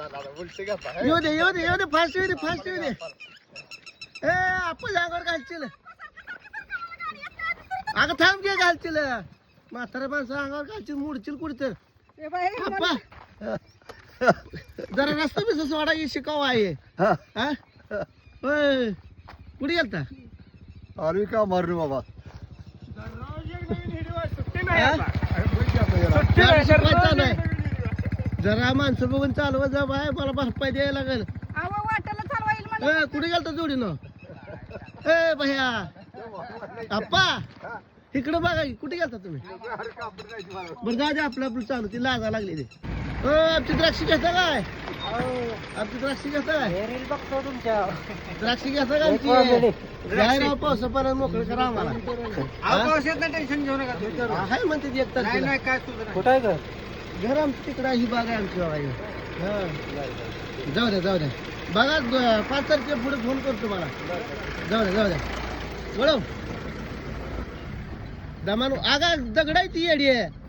येऊ दे येऊ दे येऊ दे फास्ट येऊ दे फास्ट येऊ दे ए आपण अंगावर घालशील अगं थांब घे घालशील म्हातारा माणसं अंगावर घालशील मुडशील कुठे तर आप्पा जरा रस्ता बिसा सोडा की शिकावा आहे हा होय कुठे गेलता अरे का मारू बाबा जरा माणसं बघून चालवा जा बाय मला भरपाई द्यायला लागेल कुठे गेलता जोडीनं ए भैया आप्पा इकडे बघा कुठे गेलता तुम्ही बरं जा दे आपलं आपलं चालू ती लाजा लागली ते आमची द्राक्षी घेता काय आमची द्राक्षी घेता काय द्राक्षी घेता का आमची काय राव पावसापर्यंत मोकळं करा आम्हाला टेन्शन घेऊ नका हाय म्हणते एक तर काय कुठं आहे का घर आमचं तिकडं ही बाग आहे आमची बाबा जाऊ द्या जाऊ द्या बघा 5 तारखेच्या पुढे फोन करतो मला जाऊ द्या वळव दमानू आगा दगडाय ती येडी आहे